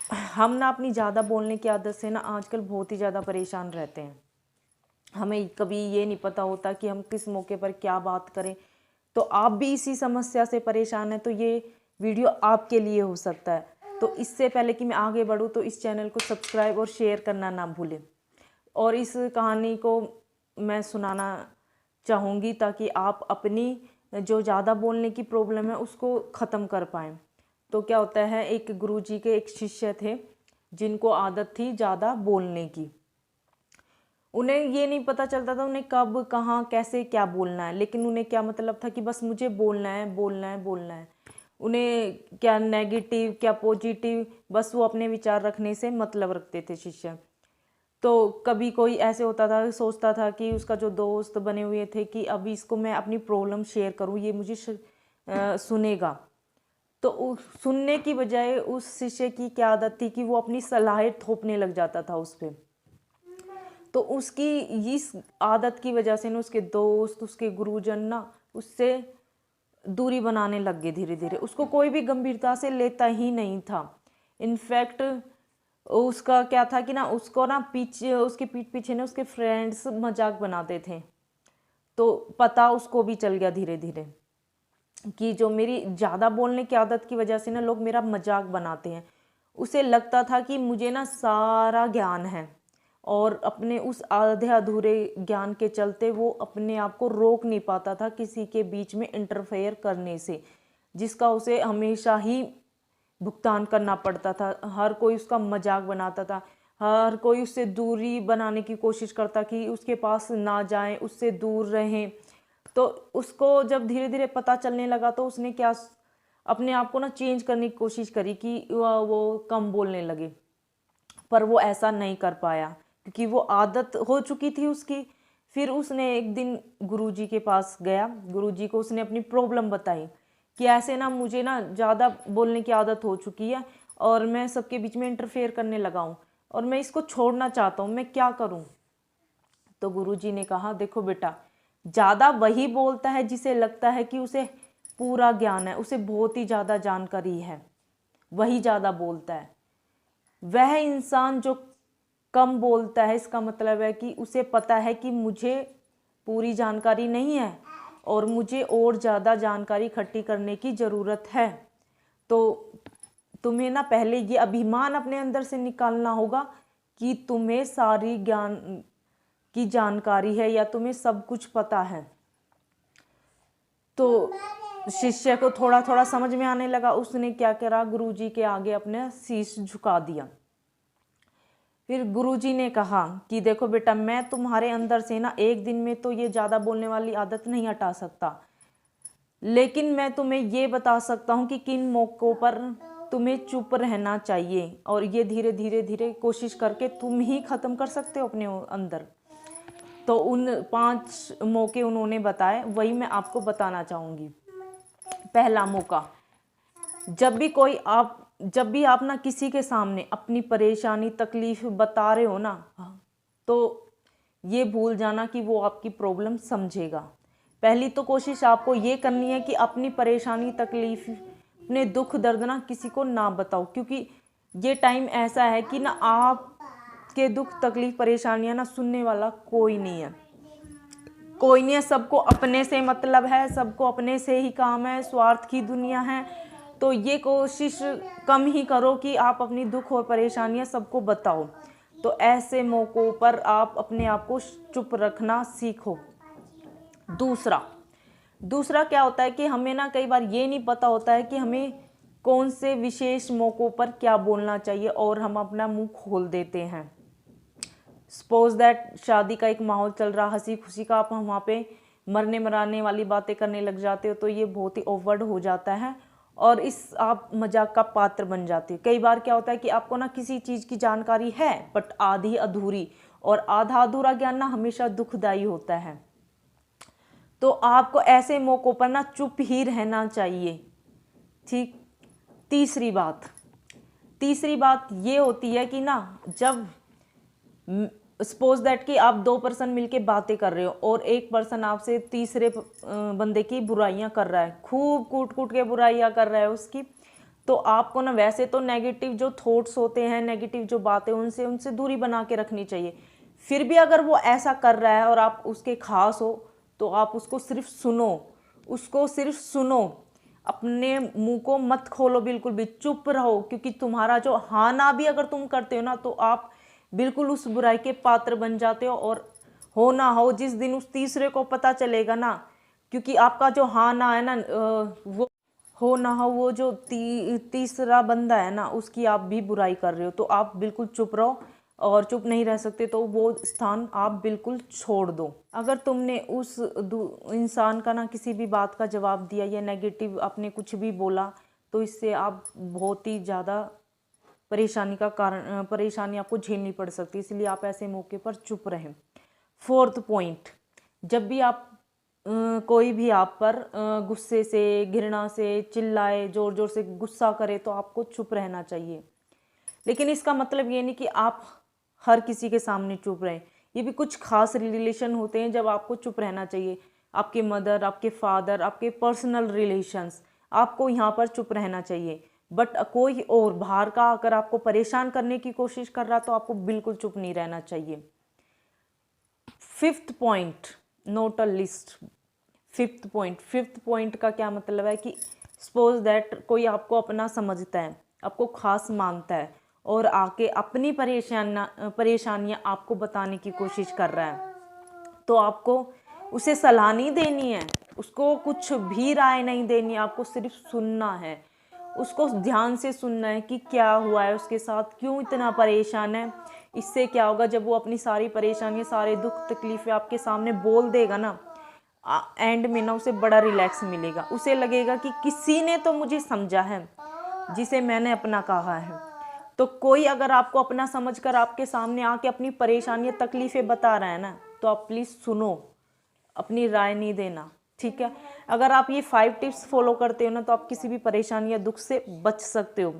हम ना अपनी ज़्यादा बोलने की आदत से ना आजकल बहुत ही ज़्यादा परेशान रहते हैं। हमें कभी ये नहीं पता होता कि हम किस मौके पर क्या बात करें। तो आप भी इसी समस्या से परेशान हैं तो ये वीडियो आपके लिए हो सकता है। तो इससे पहले कि मैं आगे बढ़ूँ तो इस चैनल को सब्सक्राइब और शेयर करना ना भूलें। और इस कहानी को मैं सुनाना चाहूँगी ताकि आप अपनी जो ज़्यादा बोलने की प्रॉब्लम है उसको ख़त्म कर पाएँ। तो क्या होता है, एक गुरुजी के एक शिष्य थे जिनको आदत थी ज़्यादा बोलने की। उन्हें ये नहीं पता चलता था उन्हें कब कहाँ कैसे क्या बोलना है, लेकिन उन्हें क्या मतलब था कि बस मुझे बोलना है बोलना है बोलना है। उन्हें क्या नेगेटिव क्या पॉजिटिव, बस वो अपने विचार रखने से मतलब रखते थे शिष्य। तो कभी कोई ऐसे होता था, सोचता था कि उसका जो दोस्त बने हुए थे कि अभी इसको मैं अपनी प्रॉब्लम शेयर करूं, ये मुझे सुनेगा। तो सुनने की बजाय उस शिष्य की क्या आदत थी कि वो अपनी सलाहें थोपने लग जाता था उस पर। तो उसकी इस आदत की वजह से ना उसके दोस्त उसके गुरुजन ना उससे दूरी बनाने लग गए। धीरे धीरे उसको कोई भी गंभीरता से लेता ही नहीं था। इनफैक्ट उसका क्या था कि ना उसको ना पीछे उसके पीठ पीछे ना उसके फ्रेंड्स मजाक बनाते थे। तो पता उसको भी चल गया धीरे धीरे कि जो मेरी ज़्यादा बोलने की आदत की वजह से ना लोग मेरा मजाक बनाते हैं। उसे लगता था कि मुझे ना सारा ज्ञान है और अपने उस आधे अधूरे ज्ञान के चलते वो अपने आप को रोक नहीं पाता था किसी के बीच में इंटरफेयर करने से, जिसका उसे हमेशा ही भुगतान करना पड़ता था। हर कोई उसका मजाक बनाता था, हर कोई उससे दूरी बनाने की कोशिश करता कि उसके पास ना जाएं, उससे दूर रहें। तो उसको जब धीरे धीरे पता चलने लगा तो उसने क्या अपने आप को ना चेंज करने की कोशिश करी कि वो कम बोलने लगे। पर वो ऐसा नहीं कर पाया क्योंकि वो आदत हो चुकी थी उसकी। फिर उसने एक दिन गुरुजी के पास गया, गुरुजी को उसने अपनी प्रॉब्लम बताई कि ऐसे ना मुझे ना ज़्यादा बोलने की आदत हो चुकी है और मैं सबके बीच में इंटरफेयर करने लगा हूँ और मैं इसको छोड़ना चाहता हूँ, मैं क्या करूँ। तो गुरुजी ने कहा, देखो बेटा, ज़्यादा वही बोलता है जिसे लगता है कि उसे पूरा ज्ञान है, उसे बहुत ही ज़्यादा जानकारी है, वही ज़्यादा बोलता है। वह इंसान जो कम बोलता है, इसका मतलब है कि उसे पता है कि मुझे पूरी जानकारी नहीं है और मुझे और ज़्यादा जानकारी इकट्ठी करने की ज़रूरत है। तो तुम्हें ना पहले ये अभिमान अपने अंदर से निकालना होगा कि तुम्हें सारी ज्ञान की जानकारी है या तुम्हें सब कुछ पता है। तो शिष्य को थोड़ा थोड़ा समझ में आने लगा। उसने क्या करा, गुरुजी के आगे अपने शीश झुका दिया। फिर गुरुजी ने कहा कि देखो बेटा, मैं तुम्हारे अंदर से ना एक दिन में तो ये ज़्यादा बोलने वाली आदत नहीं हटा सकता, लेकिन मैं तुम्हें ये बता सकता हूँ कि किन मौक़ों पर तुम्हें चुप रहना चाहिए और ये धीरे धीरे धीरे कोशिश करके तुम ही ख़त्म कर सकते हो अपने अंदर। तो उन 5 मौके उन्होंने बताए, वही मैं आपको बताना चाहूँगी। पहला मौका, जब भी आप ना किसी के सामने अपनी परेशानी तकलीफ बता रहे हो ना, तो ये भूल जाना कि वो आपकी प्रॉब्लम समझेगा। पहली तो कोशिश आपको ये करनी है कि अपनी परेशानी तकलीफ अपने दुख दर्द ना किसी को ना बताओ, क्योंकि ये टाइम ऐसा है कि ना आपके दुख तकलीफ परेशानियां ना सुनने वाला कोई नहीं है। कोई नहीं है, सबको अपने से मतलब है, सबको अपने से ही काम है, स्वार्थ की दुनिया है। तो ये कोशिश कम ही करो कि आप अपनी दुख और परेशानियां सबको बताओ। तो ऐसे मौक़ों पर आप अपने आप को चुप रखना सीखो। दूसरा दूसरा क्या होता है कि हमें ना कई बार ये नहीं पता होता है कि हमें कौन से विशेष मौक़ों पर क्या बोलना चाहिए और हम अपना मुंह खोल देते हैं। सपोज दैट शादी का एक माहौल चल रहा, हंसी खुशी का, आप वहाँ पे मरने मराने वाली बातें करने लग जाते हो, तो ये बहुत ही ओवरड हो जाता है और इस आप मजाक का पात्र बन जाते हो। कई बार क्या होता है कि आपको ना किसी चीज़ की जानकारी है बट आधी अधूरी, और आधा अधूरा ज्ञान ना हमेशा दुखदाई होता है। तो आपको ऐसे मौक़ों पर ना चुप ही रहना चाहिए। ठीक। तीसरी बात ये होती है कि ना जब सपोज दैट कि आप 2 पर्सन मिलके बातें कर रहे हो और एक पर्सन आपसे तीसरे बंदे की बुराइयां कर रहा है, खूब कूट कूट के बुराइयां कर रहा है उसकी, तो आपको ना वैसे तो नेगेटिव जो थॉट्स होते हैं, नेगेटिव जो बातें, उनसे उनसे दूरी बना के रखनी चाहिए। फिर भी अगर वो ऐसा कर रहा है और आप उसके खास हो तो आप उसको सिर्फ सुनो, उसको सिर्फ सुनो, अपने मुंह को मत खोलो, बिल्कुल भी चुप रहो, क्योंकि तुम्हारा जो हाँ ना भी अगर तुम करते हो ना तो आप बिल्कुल उस बुराई के पात्र बन जाते हो। और हो ना हो जिस दिन उस तीसरे को पता चलेगा ना, क्योंकि आपका जो हाँ ना है ना वो हो ना हो वो जो तीसरा बंदा है ना उसकी आप भी बुराई कर रहे हो, तो आप बिल्कुल चुप रहो। और चुप नहीं रह सकते तो वो स्थान आप बिल्कुल छोड़ दो। अगर तुमने उस इंसान का ना किसी भी बात का जवाब दिया या नेगेटिव आपने कुछ भी बोला, तो इससे आप बहुत ही ज़्यादा परेशानी आपको झेलनी पड़ सकती है, इसलिए आप ऐसे मौके पर चुप रहें। फोर्थ पॉइंट, जब भी आप कोई भी आप पर गुस्से से, घृणा से चिल्लाए, जोर जोर से गुस्सा करे, तो आपको चुप रहना चाहिए। लेकिन इसका मतलब ये नहीं कि आप हर किसी के सामने चुप रहें। ये भी कुछ खास रिलेशन होते हैं जब आपको चुप रहना चाहिए। आपके मदर, आपके फादर, आपके पर्सनल रिलेशंस, आपको यहाँ पर चुप रहना चाहिए। बट कोई और बाहर का अगर आपको परेशान करने की कोशिश कर रहा तो आपको बिल्कुल चुप नहीं रहना चाहिए। Fifth point, note a list. Fifth point का क्या मतलब है कि सपोज दैट कोई आपको अपना समझता है, आपको खास मानता है और आके अपनी परेशानियां आपको बताने की कोशिश कर रहा है, तो आपको उसे सलाह नहीं देनी है, उसको कुछ भी राय नहीं देनी है, आपको सिर्फ सुनना है। उसको ध्यान से सुनना है कि क्या हुआ है उसके साथ, क्यों इतना परेशान है। इससे क्या होगा, जब वो अपनी सारी परेशानियां, सारे दुख तकलीफें आपके सामने बोल देगा ना, एंड में ना उसे बड़ा रिलैक्स मिलेगा। उसे लगेगा कि किसी ने तो मुझे समझा है जिसे मैंने अपना कहा है। तो कोई अगर आपको अपना समझकर आपके सामने आके अपनी परेशानियां, तकलीफें बता रहा है ना, तो आप प्लीज़ सुनो, अपनी राय नहीं देना, ठीक है। अगर आप ये 5 टिप्स फॉलो करते हो ना तो आप किसी भी परेशानी या दुख से बच सकते हो।